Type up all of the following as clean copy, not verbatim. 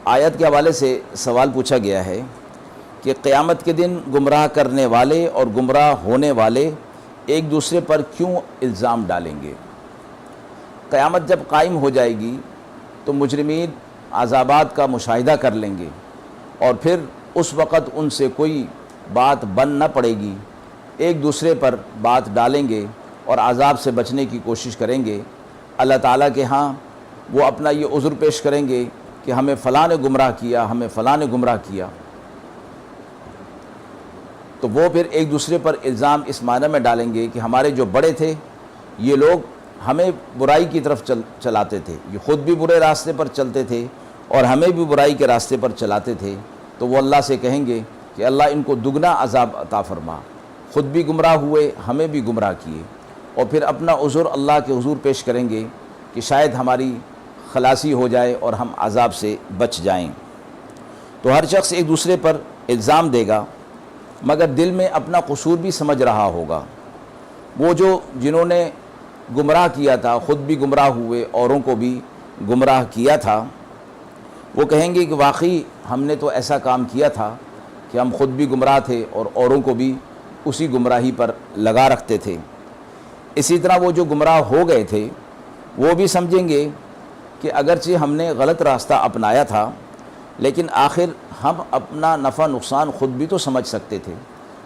آیت کے حوالے سے سوال پوچھا گیا ہے کہ قیامت کے دن گمراہ کرنے والے اور گمراہ ہونے والے ایک دوسرے پر کیوں الزام ڈالیں گے؟ قیامت جب قائم ہو جائے گی تو مجرمین عذابات کا مشاہدہ کر لیں گے اور پھر اس وقت ان سے کوئی بات بن نہ پڑے گی، ایک دوسرے پر بات ڈالیں گے اور عذاب سے بچنے کی کوشش کریں گے۔ اللہ تعالیٰ کے ہاں وہ اپنا یہ عذر پیش کریں گے کہ ہمیں فلاں نے گمراہ کیا، ہمیں فلاں نے گمراہ کیا، تو وہ پھر ایک دوسرے پر الزام اس معنی میں ڈالیں گے کہ ہمارے جو بڑے تھے یہ لوگ ہمیں برائی کی طرف چلاتے تھے، یہ خود بھی برے راستے پر چلتے تھے اور ہمیں بھی برائی کے راستے پر چلاتے تھے، تو وہ اللہ سے کہیں گے کہ اللہ ان کو دگنا عذاب عطا فرما، خود بھی گمراہ ہوئے، ہمیں بھی گمراہ کیے، اور پھر اپنا عذر اللہ کے حضور پیش کریں گے کہ شاید ہماری خلاصی ہو جائے اور ہم عذاب سے بچ جائیں۔ تو ہر شخص ایک دوسرے پر الزام دے گا مگر دل میں اپنا قصور بھی سمجھ رہا ہوگا۔ وہ جو جنہوں نے گمراہ کیا تھا خود بھی گمراہ ہوئے، اوروں کو بھی گمراہ کیا تھا، وہ کہیں گے کہ واقعی ہم نے تو ایسا کام کیا تھا کہ ہم خود بھی گمراہ تھے اور اوروں کو بھی اسی گمراہی پر لگا رکھتے تھے۔ اسی طرح وہ جو گمراہ ہو گئے تھے وہ بھی سمجھیں گے کہ اگرچہ ہم نے غلط راستہ اپنایا تھا لیکن آخر ہم اپنا نفع نقصان خود بھی تو سمجھ سکتے تھے،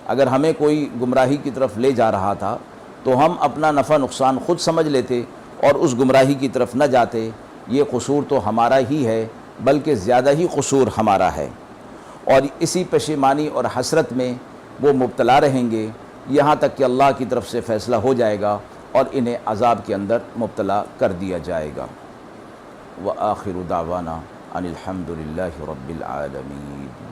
اگر ہمیں کوئی گمراہی کی طرف لے جا رہا تھا تو ہم اپنا نفع نقصان خود سمجھ لیتے اور اس گمراہی کی طرف نہ جاتے، یہ قصور تو ہمارا ہی ہے بلکہ زیادہ ہی قصور ہمارا ہے، اور اسی پشیمانی اور حسرت میں وہ مبتلا رہیں گے یہاں تک کہ اللہ کی طرف سے فیصلہ ہو جائے گا اور انہیں عذاب کے اندر مبتلا کر دیا جائے گا۔ وآخر دعوانا ان الحمد للہ رب العالمین۔